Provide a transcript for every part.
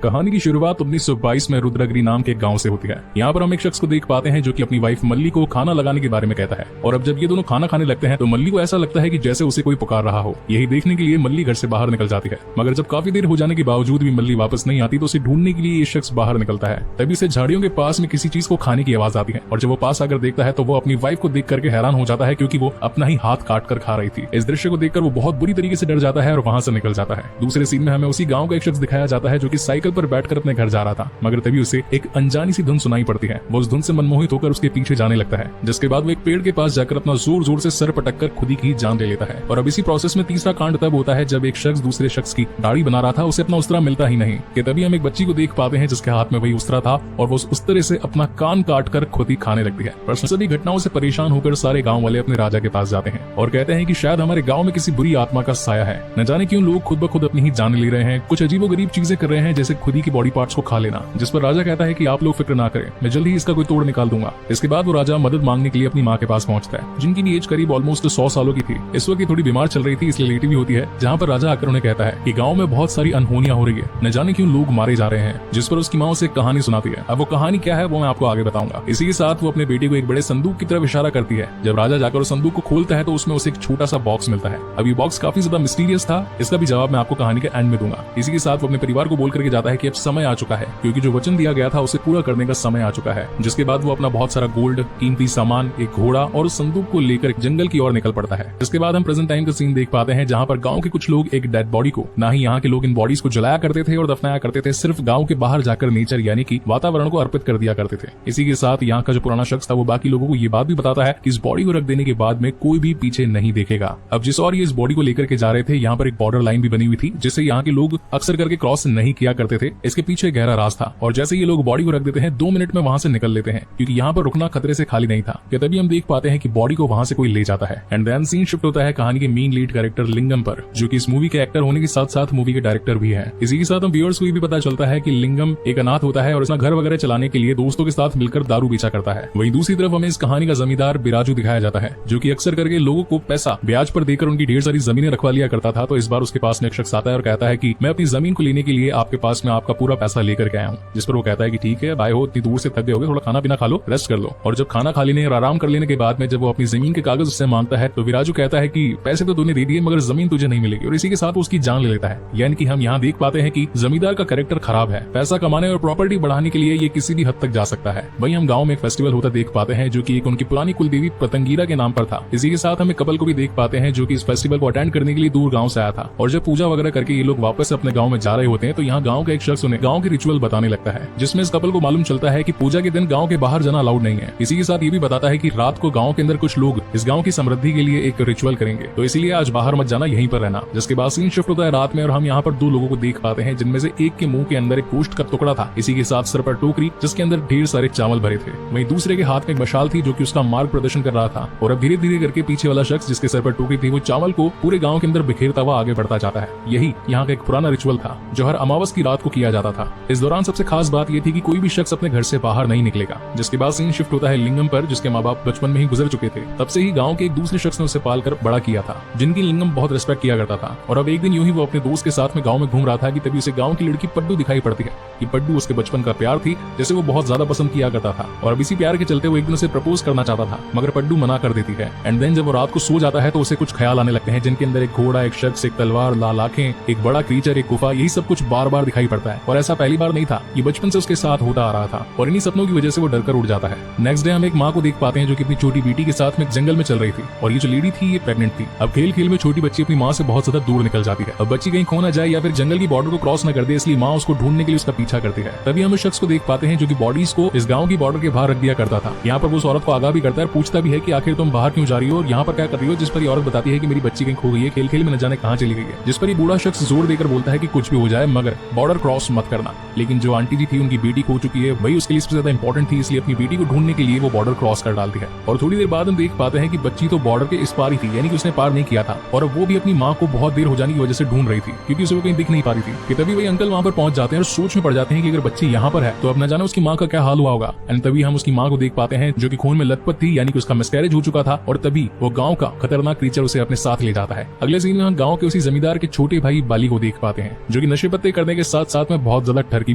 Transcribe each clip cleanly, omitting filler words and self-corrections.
कहानी की शुरुआत 1922 में रुद्रगिरी नाम के एक गांव से होती है। यहाँ पर हम एक शख्स को देख पाते हैं जो कि अपनी वाइफ मल्ली को खाना लगाने के बारे में कहता है। और अब जब ये दोनों खाना खाने लगते हैं तो मल्ली को ऐसा लगता है कि जैसे उसे कोई पुकार रहा हो। यही देखने के लिए मल्ली घर से बाहर निकल जाती है, मगर जब काफी देर हो जाने के बावजूद भी मल्ली वापस नहीं आती तो उसे ढूंढने के लिए ये शख्स बाहर निकलता है। तभी उसे झाड़ियों के पास में किसी चीज को खाने की आवाज आती है और जब वो पास आकर देखता है तो वो अपनी वाइफ को देख करके हैरान हो जाता है, क्योंकि वो अपना ही हाथ काट कर खा रही थी। इस दृश्य को देखकर वो बहुत बुरी तरीके से डर जाता है और वहां से निकल जाता है। दूसरे सीन में हमें उसी गाँव का एक शख्स दिखाया जाता है जो कि साइकिल पर बैठकर अपने घर जा रहा था, मगर तभी उसे एक अनजानी सी धुन सुनाई पड़ती है। वो उस धुन से मनमोहित होकर उसके पीछे जाने लगता है, जिसके बाद वो एक पेड़ के पास जाकर अपना जोर जोर से सर पटक कर खुद ही की जान ले लेता है। और अब इसी प्रोसेस में तीसरा कांड तब होता है जब एक शख्स दूसरे शख्स की दाढ़ी बना रहा था, उसे अपना उस्तरा मिलता ही नहीं कि तभी हम एक बच्ची को देख पाते हैं जिसके हाथ में वही उस्तरा था और वो उस तरह से अपना कान काट कर खुद ही खाने लगती है। पर सभी घटनाओं से परेशान होकर सारे गाँव वाले अपने राजा के पास जाते हैं और कहते हैं कि शायद हमारे गाँव में किसी बुरी आत्मा का साया है। न जाने क्यों लोग खुद ब खुद अपनी ही जान ले रहे हैं, कुछ अजीबोगरीब चीजें कर रहे हैं जैसे खुद ही की बॉडी पार्ट्स को खा लेना, जिस पर राजा कहता है कि आप लोग फिक्र ना करें, मैं जल्द ही इसका कोई तोड़ निकाल दूंगा। इसके बाद वो राजा मदद मांगने के लिए अपनी माँ के पास पहुंचता है, जिनकी भी एज करीब ऑलमोस्ट 100 सालों की थी। इस वक्त थोड़ी बीमार चल रही थी, इसलिए लेटी भी होती है। जहाँ पर राजा आकर उन्हें कहता है कि गाँव में बहुत सारी अनहोनियां हो रही है, न जाने क्यों लोग मारे जा रहे हैं, जिस पर उसकी माँ उसे कहानी सुनाती है। अब वो कहानी क्या है वो मैं आपको आगे बताऊंगा। इसी के साथ वो अपने बेटे को एक बड़े संदूक की तरफ इशारा करती है। जब राजा जाकर उस संदूक को खोलता है तो उसमें उसे एक छोटा सा बॉक्स मिलता है। अब ये बॉक्स काफी ज्यादा मिस्टीरियस था, इसका भी जवाब मैं आपको कहानी के एंड में दूंगा। इसी के साथ वो अपने परिवार को बोल करके जाता है कि अब समय आ चुका है, क्योंकि जो वचन दिया गया था उसे पूरा करने का समय आ चुका है। जिसके बाद वो अपना बहुत सारा गोल्ड, कीमती सामान, एक घोड़ा और उस संदूक को लेकर जंगल की ओर निकल पड़ता है। इसके बाद हम प्रेजेंट टाइम का सीन देख पाते हैं, जहाँ पर गाँव के कुछ लोग एक डेड बॉडी को, ना ही यहाँ के लोग इन बॉडीज को जलाया करते थे और दफनाया करते थे, सिर्फ गाँव के बाहर जाकर नेचर यानी कि वातावरण को अर्पित कर दिया करते थे। इसी के साथ यहाँ का जो पुराना शख्स था वो बाकी लोगों को ये बात भी बताता है कि इस बॉडी को रख देने के बाद में कोई भी पीछे नहीं देखेगा। अब जिस और ये इस बॉडी को लेकर के जा रहे थे, यहाँ पर एक बॉर्डर लाइन भी बनी हुई थी जिसे यहाँ के लोग अक्सर करके क्रॉस नहीं किया करते थे। इसके पीछे गहरा राज था और जैसे ये लोग बॉडी को रख देते हैं 2 मिनट में वहाँ से निकल लेते हैं, क्योंकि यहाँ पर रुकना खतरे से खाली नहीं था। तभी हम देख पाते हैं कि बॉडी को वहाँ से कोई ले जाता है एंड देन सीन शिफ्ट होता है कहानी के मेन लीड कैरेक्टर लिंगम पर, जो कि इस मूवी के एक्टर होने के साथ साथ मूवी के डायरेक्टर भी है। इसी के साथ हम व्यूअर्स को भी पता चलता है कि लिंगम एक अनाथ होता है और अपना घर वगैरह चलाने के लिए दोस्तों के साथ मिलकर दारू बेचा करता है। वहीं दूसरी तरफ हमें इस कहानी का जमींदार बिराजू दिखाया जाता है, जो कि अक्सर करके लोगों को पैसा ब्याज पर देकर उनकी ढेर सारी जमीनें रखवा लिया करता था। तो इस बार उसके पास में एक शख्स आता है और कहता है कि मैं अपनी जमीन को लेने के लिए आपके पास में आपका पूरा पैसा लेकर के आया हूँ। जिस पर वो कहता है कि ठीक है भाई हो, इतनी दूर से थक गए होगे, थोड़ा खाना पीना खा लो, रेस्ट कर लो। और जब खाना खा लेने और आराम कर लेने के बाद में जब वो अपनी जमीन के कागज उससे मांगता है तो बिराजू कहता है कि पैसे तो तूने दे दिए मगर जमीन तुझे नहीं मिलेगी, और इसी के साथ उसकी जान ले लेता है। यानी कि हम यहाँ देख पाते हैं कि जमींदार का कैरेक्टर खराब है, पैसा कमाने और प्रॉपर्टी बढ़ाने के लिए ये किसी भी हद तक जा सकता है। वहीं हम गाँव में एक फेस्टिवल होता देख पाते हैं जो की एक उनकी पुरानी कुलदेवी पतंगीरा के नाम पर था। इसी के साथ हम एक कपल को भी देख पाते हैं जो की इस फेस्टिवल को अटेंड करने के लिए दूर गाँव से आया था। और जब पूजा वगैरह करके ये लोग वापस अपने गाँव में जा रहे होते हैं तो यहाँ गाँव का एक शख्स उन्हें गाँव के रिचुअल बताने लगता है, जिसमें इस कपल को मालूम चलता है कि पूजा के दिन गाँव के बाहर जाना अलाउड नहीं है। इसी के साथ ये भी बताता है कि रात को गाँव के अंदर कुछ लोग इस गाँव की समृद्धि के लिए एक रिचुअल करेंगे, तो इसीलिए आज बाहर मत जाना, यहीं पर रहना। जिसके बाद सीन शिफ्ट होता है रात में और हम यहाँ पर 2 लोगों को देख पाते हैं, जिनमें से एक के मुंह के अंदर एक गोश्त का टुकड़ा था, इसी के साथ सर पर टोकरी जिसके अंदर ढेर सारे चावल भरे थे। वहीं दूसरे के हाथ में एक मशाल थी जो कि उसका मार्ग प्रदर्शन कर रहा था। और अब धीरे धीरे करके पीछे वाला शख्स जिसके सर पर टोकरी थी वो चावल को पूरे गाँव के अंदर बिखेरता हुआ आगे बढ़ता जाता है। यही यहाँ का एक पुराना रिचुअल था जो हर अमावस की रात को किया जाता था। इस दौरान सबसे खास बात यह थी कि कोई भी शख्स अपने घर से बाहर नहीं निकलेगा। जिसके बाद सीन शिफ्ट होता है लिंगम पर, जिसके माँ बाप बचपन में ही गुजर चुके थे। तब से ही गाँव के एक दूसरे शख्स ने उसे पाल कर बड़ा किया था, जिनकी लिंगम बहुत रिस्पेक्ट किया करता था। और अब एक दिन यूं ही वो अपने दोस्त के साथ में गाँव में घूम रहा था कि तभी उसे गाँव की लड़की पड्डू दिखाई पड़ती है। कि पड्डू उसके बचपन का प्यार थी, जैसे वो बहुत ज्यादा पसंद किया करता था और अब इसी प्यार के चलते वो एक दिन उसे प्रपोज करना चाहता था, मगर पड्डू मना कर देती है। एंड देन जब वो रात को सो जाता है तो उसे कुछ ख्याल आने लगते हैं, जिनके अंदर एक घोड़ा, एक शख्स, एक तलवार, लाल आंखें, एक बड़ा क्रीचर, एक गुफा, यही सब कुछ बार बार दिखाई पड़ता है। और ऐसा पहली बार नहीं था, ये बचपन से उसके साथ होता आ रहा था और इन्हीं सपनों की वजह से वो डर कर उड़ जाता है। नेक्स्ट डे हम एक माँ को देख पाते हैं जो कि अपनी छोटी बेटी के साथ में जंगल में चल रही थी और ये जो लेडी थी ये प्रेग्नेंट थी। अब खेल खेल में छोटी बच्ची अपनी माँ से बहुत ज्यादा दूर निकल जाती है। अब बच्ची कहीं खो ना जाए या फिर जंगल की बॉर्डर को क्रॉस न कर दे, इसलिए माँ उसको ढूंढने के लिए उसका पीछा करती है। तभी हम उस शख्स को देख पाते हैं जो कि बॉडीज को इस गाँव की बॉर्डर के बाहर रख दिया करता था। यहाँ पर वो उस औरत को आगाह भी करता है, पूछता भी है कि आखिर तुम बाहर क्यों जा रही हो और यहाँ पर क्या कर रही हो, जिस पर ये औरत बताती है कि मेरी बच्ची कहीं खो गई है, खेल खेल में न जाने कहाँ चली गई है। जिस पर ये बूढ़ा शख्स जोर देकर बोलता है कि कुछ भी हो जाए मगर बॉर्डर क्रॉस मत करना। लेकिन जो आंटी जी थी उनकी बेटी खो चुकी है, वही उसके लिए सबसे ज्यादा इंपॉर्टेंट थी, इसलिए अपनी बेटी को ढूंढने के लिए वो बॉर्डर क्रॉस कर डालती है। और थोड़ी देर बाद हम देख पाते हैं कि बच्ची तो बॉर्डर के इस पार ही थी, यानी कि उसने पार नहीं किया था और वो भी अपनी माँ को बहुत देर हो जाने की वजह से ढूंढ रही थी, क्योंकि उसे वो कहीं दिख नहीं पा रही थी। कि तभी वही अंकल वहाँ पर पहुंच जाते हैं और सोच में पड़ जाते हैं कि अगर बच्ची यहाँ पर है तो अब न जाने उसकी माँ का क्या हाल हुआ होगा। एंड तभी हम उसकी माँ को देख पाते हैं जो कि खून में लथपथ थी, यानी कि उसका मिसकैरेज हो चुका था और तभी वो गाँव का खतरनाक क्रीचर उसे अपने साथ ले जाता है। अगले सीन में हम गाँव के उसी जमींदार के छोटे भाई बाली को देख पाते हैं जो कि नशे पत्ते करने के साथ साथ में बहुत ज्यादा ठरकी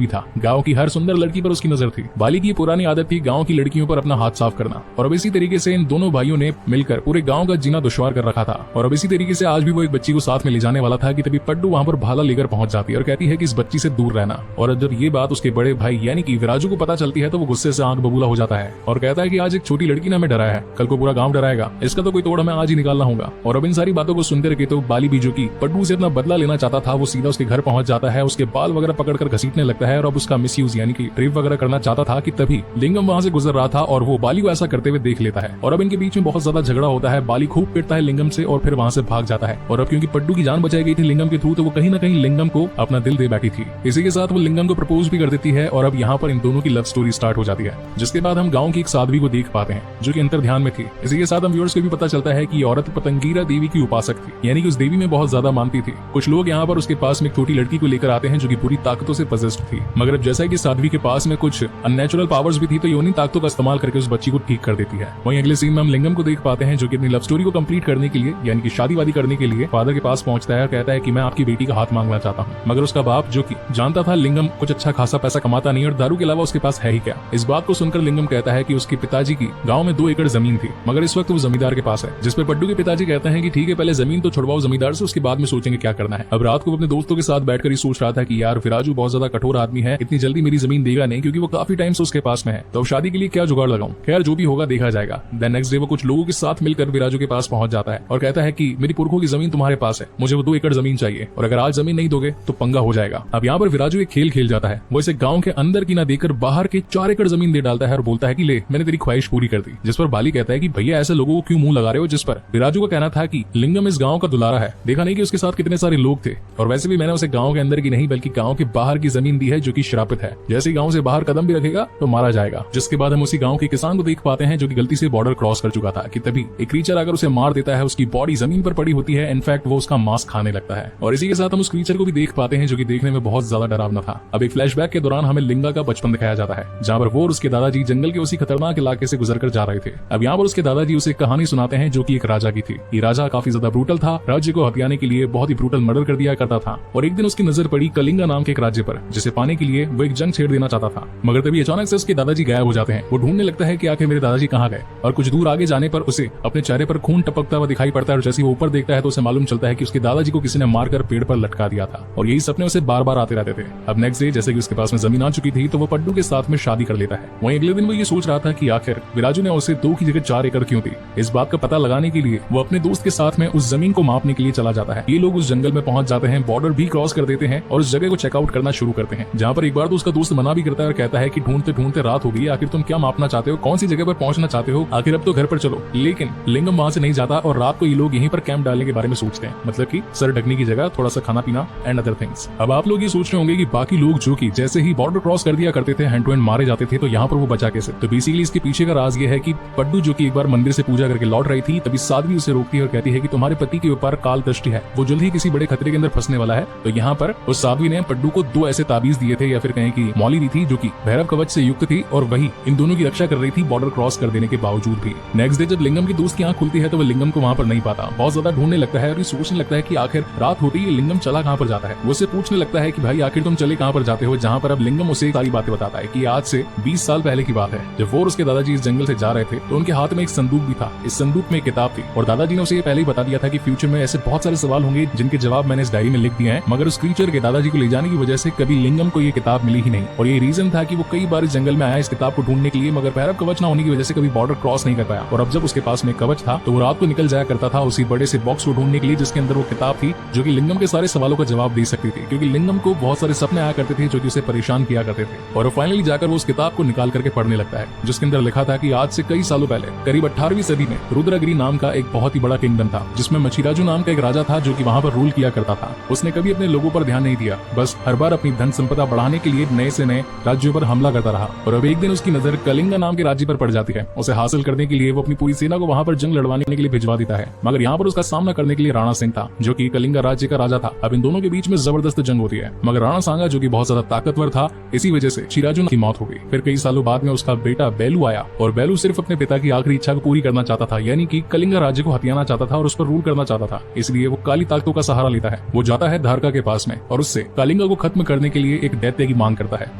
भी था। गाँव की हर सुंदर लड़की पर उसकी नजर थी। बाली की पुरानी आदत थी गाँव की लड़कियों पर अपना हाथ साफ करना, और अब इसी तरीके से इन दोनों भाइयों ने मिलकर पूरे गाँव का जीना दुश्वार कर रखा था। और अब इसी तरीके से आज भी वो एक बच्ची को साथ में ले जाने वाला था कि तभी पड्डू वहाँ पर भाला लेकर पहुंच जाती है और कहती है कि इस बच्ची से दूर रहना। और जब ये बात उसके बड़े भाई यानी कि विराजू को पता चलती है तो वो गुस्से से आंख बबूला हो जाता है और कहता है कि आज एक छोटी लड़की ने हमें डराया है, कल को पूरा गाँव डराएगा, इसका तो कोई तोड़ हमें आज ही निकालना होगा। और अब इन सारी बातों को सुनकर के तो बाली भी जो की पड्डू से अपना बदला लेना चाहता था, वो सीधा उसके घर पहुंच जाता है, उसके बाल वगैरह पकड़कर घसीटने लगता है और अब उसका मिसयूज यानी कि रेप वगैरह करना चाहता था कि तभी लिंगम वहां से गुजर रहा था और वो बाली को ऐसा करते हुए देख लेता है। और अब इनके बीच में बहुत ज्यादा झगड़ा होता है। बाली खूब पिटता है लिंगम से और फिर वहां से भाग जाता है। और अब क्योंकि पड्डू की जान बचाई गई थी लिंगम के थ्रू, तो वो कहीं ना कहीं लिंगम को अपना दिल दे बैठी थी। इसी के साथ वो लिंगम को प्रपोज भी कर देती है और अब यहाँ पर इन दोनों की लव स्टोरी स्टार्ट हो जाती है। जिसके बाद हम गाँव की एक साध्वी को देख पाते हैं जो कि अंतर ध्यान में थी। इसी के साथ हम व्यूअर्स को भी पता चलता है कि औरत पतंगीरा देवी की उपासक थी, यानी कि उस देवी में बहुत ज्यादा मानती थी। कुछ लोग यहाँ पर उसके पास में एक छोटी लड़की को लेकर आते हैं जो कि पूरी ताकतों से पजेस्ड थी, मगर अब जैसा कि साध्वी के पास में कुछ अननेचुरल पावर्स भी थी तो ये उन्हीं ताकतों का इस्तेमाल करके उस बच्ची को ठीक कर देती है। वहीं अगले सीन में हम लिंगम को देख पाते हैं जो कि अपनी लव स्टोरी को कंप्लीट करने के लिए यानी कि शादी वादी करने के लिए फादर के पास पहुंचता है और कहता है कि मैं आपकी बेटी का हाथ मांगना चाहता हूँ। मगर उसका बाप जो कि जानता था लिंगम कुछ अच्छा खासा पैसा कमाता नहीं और दारू के अलावा उसके पास है ही क्या, इस बात को सुनकर लिंगम कहता है कि उसके पिताजी की गाँव में 2 एकड़ जमीन थी, मगर इस वक्त वो जमींदार के पास है। जिस पर पड्डू के पिताजी कहते हैं कि ठीक है पहले जमीन तो छुड़वाओ जमींदार से, उसके बाद में सोचेंगे क्या करना है। अब रात को वो अपने दोस्तों के साथ बैठकर ही सोच रहा था कि यार विराजू बहुत ज्यादा कठोर आदमी है, इतनी जल्दी मेरी जमीन देगा नहीं क्योंकि वो काफी टाइम से उसके पास में है, तो शादी के लिए क्या जुगाड़ लगाऊं। खैर जो भी होगा देखा जाएगा। देन नेक्स्ट डे वो कुछ लोगों के साथ मिलकर विराजू के पास पहुंच जाता है और कहता है कि मेरी पुरखों की जमीन तुम्हारे पास है, मुझे वो 2 एकड़ जमीन चाहिए और अगर आज जमीन नहीं दोगे तो पंगा हो जाएगा। अब यहाँ पर विराजू एक खेल खेल जाता है, वो इसे गाँव के अंदर की ना देकर बाहर के 4 एकड़ जमीन दे डालता है और बोलता है कि ले मैंने तेरी ख्वाहिश पूरी कर दी। जिस पर बाली कहता है कि भैया ऐसे लोगों को क्यों मुंह लगा रहे हो। जिस पर विराजू का कहना था कि लिंगम इस गाँव का दुलारा है, देखा नहीं कि उसके साथ कितने सारे लोग थे, और वैसे भी मैंने उसे गाँव के अंदर की नहीं बल्कि गाँव के बाहर की जमीन दी है जो कि श्रापित है, जैसे गाँव से बाहर कदम भी रखेगा तो मारा जाएगा। जिसके बाद हम उसी गाँव के किसान को देख पाते हैं जो कि गलती से बॉर्डर क्रॉस कर चुका था कि तभी एक क्रीचर आकर उसे मार देता है, उसकी बॉडी जमीन पर पड़ी होती है, इनफैक्ट वो उसका मांस खाने लगता है। और इसी के साथ हम उस क्रीचर को भी देख पाते हैं जो कि देखने में बहुत ज्यादा डरावना था। अब एक फ्लैशबैक के दौरान हमें लिंगा का बचपन दिखाया जाता है जहाँ पर वो और उसके दादाजी जंगल के उसी खतरनाक इलाके से गुजर कर जा रहे थे। अब यहाँ पर उसके दादाजी उसे एक कहानी सुनाते हैं जो कि एक राजा की थी। ये राजा काफी ज्यादा ब्रूटल था, राज्य को हथियाने के लिए बहुत ही ब्रूटल मर्डर कर दिया करता था। और एक दिन उसकी नजर पड़ी कलिंगा नाम के एक राज्य पर जिसे पाने के लिए वो एक जंग छेड़ देना चाहता था, मगर तभी अचानक से उसके दादाजी गायब हो जाते हैं। वो ढूंढने लगता है कि आखिर मेरे दादाजी कहाँ गए, और कुछ दूर आगे जाने पर उसे अपने चेहरे पर खून टपकता हुआ दिखाई पड़ता है और जैसे वो ऊपर देखता है तो उसे मालूम चलता है कि उसके दादाजी को किसी ने मारकर पेड़ पर लटका दिया था। और यही सपने उसे बार बार आते रहते थे। अब नेक्स्ट डे जैसे कि उसके पास में जमीन आ चुकी थी तो वो पड्डू के साथ में शादी कर लेता है। वहीं अगले दिन वो ये सोच रहा था कि आखिर विराजू ने उसे 2 की जगह 4 एकड़ क्यों दी। इस बात का पता लगाने के लिए वो अपने दोस्त के साथ में उस जमीन को मापने के लिए चला जाता है। ये लोग उस जंगल में पहुंच जाते हैं, बॉर्डर भी क्रॉस कर देते हैं और उस जगह को चेकआउट करना शुरू करते हैं, जहाँ पर एक बार तो उसका दोस्त मना भी करता है और कहता है कि ढूंढते ढूंढते रात हो गई, आखिर तुम क्या मापना चाहते हो, कौन सी जगह पर पहुंचना चाहते हो, आखिर अब तो घर पर चलो। लेकिन लिंगम वहां से नहीं जाता और रात को ये लोग यहीं पर कैंप डालने के बारे में सोचते हैं, मतलब कि सर ढकने की जगह थोड़ा सा खाना पीना एंड अदर थिंग्स। अब आप लोग ये सोच रहे होंगे कि बाकी लोग जो कि जैसे ही बॉर्डर क्रॉस कर दिया करते थे, हैंड टू हैंड मारे जाते थे, तो यहाँ पर वो बचा कैसे। तो बेसिकली इसके पीछे का राज ये है कि पड्डू जो कि एक बार मंदिर से पूजा करके लौट रही थी, तभी साध्वी उसे रोकती है और कहती है कि तुम्हारे पति के ऊपर काल दृष्टि है, वो जल्द ही किसी बड़े खतरे के अंदर फंसने वाला है। तो यहाँ पर उस साध्वी ने पड्डू को 2 ऐसे ताबीज दिए थे या फिर कहें कि मौली दी थी जो कि भैरव कवच से युक्त थी और वही इन दोनों की रक्षा कर रही थी बॉर्डर क्रॉस कर देने के बावजूद भी। नेक्स्ट डे जब लिंगम की दोस्त की आंख खुलती है तो वो लिंगम को वहाँ पर नहीं पाता, बहुत ज्यादा ढूंढने लगता है और ये सोचने लगता है कि आखिर रात होते ही लिंगम चला कहाँ पर जाता है। वो उसे पूछने लगता है कि भाई आखिर तुम चले कहाँ पर जाते हो, जहाँ पर अब लिंगम उसे सारी बातें बताता है कि आज से 20 साल पहले की बात है जब वो और उसके दादाजी इस जंगल से जा रहे थे तो उनके हाथ में एक संदूक भी था। इस संदूक में एक किताब थी और दादाजी ने उसे ये पहले ही बता दिया था कि फ्यूचर में ऐसे बहुत सारे सवाल होंगे जिनके जवाब मैंने इस डायरी में लिख दिए हैं, मगर उस क्रीचर के दादाजी को ले जाने की वजह से कभी लिंगम को ये किताब मिली ही नहीं। और ये रीजन था कि वो कई बार इस जंगल में आया इस किताब को ढूंढने के लिए, मगर भैरव कवच न होने की वजह से कभी बॉर्डर क्रॉस नहीं कर पाया। और अब जब उसके पास में कवच था तो वो रात को निकल जाया करता था उसी बड़े से बॉक्स को ढूंढने के लिए जिसके अंदर वो किताब थी जो कि लिंगम के सारे सवालों का जवाब दे सकती थी, क्योंकि लिंगम को बहुत सारे सपने आया करते थे जो कि उसे परेशान किया करते थे। और फाइनली जाकर वो उस किताब को निकाल करके पढ़ने लगता है जिसके अंदर लिखा था कि आज से कई सालों पहले करीब 18वीं सदी में रुद्रगिरी नाम का एक बहुत ही बड़ा किंगडम था जिसमें मछिराजू नाम का एक राजा था जो कि वहाँ पर रूल किया करता था। उसने कभी अपने लोगों पर ध्यान नहीं दिया, बस हर बार अपनी धन संपदा बढ़ाने के लिए नए से नए राज्यों पर हमला करता रहा। और अब एक दिन उसकी नजर कलिंगा नाम के राज्य पर पड़ जाती है। उसे हासिल करने के लिए वो अपनी पूरी सेना को वहाँ पर जंग लड़वाने के लिए भिजवा देता है, मगर यहाँ पर उसका सामना करने के लिए राणा सिंह था जो कि कलिंगा राज्य का राजा था। अब इन दोनों के बीच में जबरदस्त जंग होती है, मगर राणा सांगा जो कि बहुत ज्यादा ताकतवर था, इसी वजह से शिराजू की मौत हो गई। फिर कई सालों बाद में उसका बेटा बेलू आया और बेलू सिर्फ अपने पिता की आखिरी इच्छा को पूरी करना चाहता था, यानी कि कलिंगा राज्य को हथियाना चाहता था और उस पर रूल करना चाहता था। इसलिए वो काली ताकतों का सहारा लेता है। वो जाता है धारका के पास में और उससे कलिंगा को खत्म करने के लिए एक दैत्य की मांग करता है,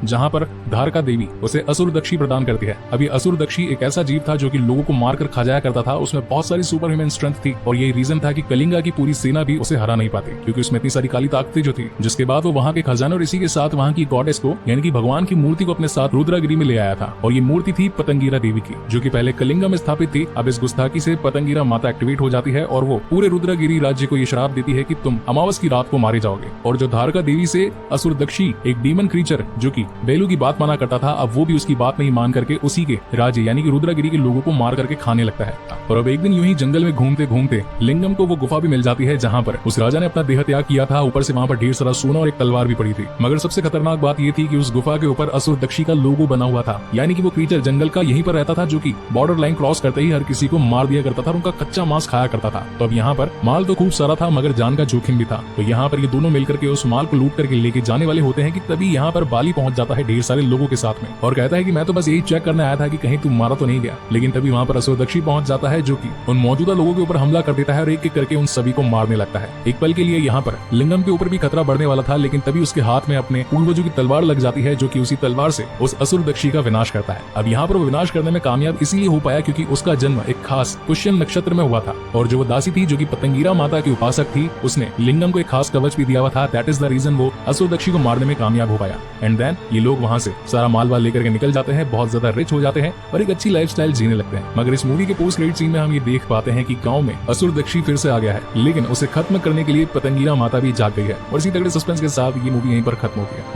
जहाँ पर धारका देवी उसे असुर दक्षी प्रदान करती है। अब ये असुर दक्षी एक ऐसा जीव था जो कि लोगों को मारकर खा जाया करता था। उसमें बहुत सारी सुपर ह्यूमन स्ट्रेंथ थी और यही रीजन था कि कलिंगा की पूरी सेना भी उसे हरा नहीं पाती, क्योंकि उसमें इतनी सारी काली ताकतें जो थी। जिसके बाद वो वहाँ के खजाने और इसी के साथ वहाँ की गॉडेस को यानी कि भगवान की मूर्ति को अपने साथ रुद्रागिरी में ले आया था। और ये मूर्ति थी पतंगीरा देवी की, जो कि पहले कलिंगा में स्थापित थी। अब इस गुस्ताखी से पतंगीरा माता एक्टिवेट हो जाती है और वो पूरे रुद्रागिरी राज्य को ये श्राप देती है कि तुम अमावस की रात को मारे जाओगे। और जो धारका देवी से असुर दक्षी एक डीमन क्रीचर जो कि बेलू की बात माना करता था, अब वो भी उसकी बात नहीं मान करके उसी के राज्य यानी कि रुद्रागिरी के लोगों को मार करके खाने लगता है। और अब एक दिन यूं ही जंगल में घूमते घूमते लिंगम को वो गुफा भी मिल जाती है, जहाँ पर उस राजा ने अपना देह त्याग किया था। ऊपर से वहाँ पर ढेर सारा सोना और एक तलवार भी पड़ी थी। मगर सबसे खतरनाक बात ये थी कि उस गुफा के ऊपर असुर दक्षी का लोगो बना हुआ था, यानी कि वो क्रीचर जंगल का यहीं पर रहता था, जो कि बॉर्डर लाइन क्रॉस करते ही हर किसी को मार दिया करता था और उनका कच्चा मांस खाया करता था। तो अब यहाँ पर माल तो खूब सारा था, मगर जान का जोखिम भी था। तो यहाँ पर ये दोनों मिलकर के उस माल को लूट करके लेके जाने वाले होते हैं कि तभी यहाँ पर बाली पहुंच जाता है ढेर सारे लोगों के साथ में और कहता है कि मैं तो बस यही चेक करने आया था कि कहीं तुम मारा तो नहीं गया। लेकिन तभी वहाँ पर असुर दक्षी पहुंच जाता है, जो कि उन मौजूदा लोगों के ऊपर हमला कर देता है और एक एक करके उन सभी को मारने लगता है। एक पल के लिए यहाँ पर लिंगम के ऊपर भी खतरा बढ़ने वाला था, लेकिन तभी उसके हाथ में अपने पूर्वजों की तलवार लग जाती है, जो कि उसी तलवार से उस असुर दक्षी का विनाश करता है। अब यहाँ पर वो विनाश करने में कामयाब इसीलिए हो पाया क्योंकि उसका जन्म एक खास पुष्य नक्षत्र में हुआ था और जो वो दासी थी जो कि पतंगीरा माता की उपासक थी, उसने लिंगम को एक खास कवच भी दिया हुआ था। दैट इज द रीजन वो असुर दक्षी को मारने में कामयाब हो पाया। एंड देन ये लोग वहाँ से सारा माल वाल लेकर के निकल जाते हैं, बहुत ज्यादा रिच हो जाते हैं और एक अच्छी लाइफस्टाइल जीने लगते हैं। मगर इस मूवी के पोस्ट क्रेडिट सीन में हम ये देख पाते हैं कि गांव में असुर दक्षी फिर से आ गया है, लेकिन उसे खत्म करने के लिए पतंगीरा माता भी जाग गई है। और इसी तगड़े सस्पेंस के साथ ये मूवी यहीं पर खत्म होती है।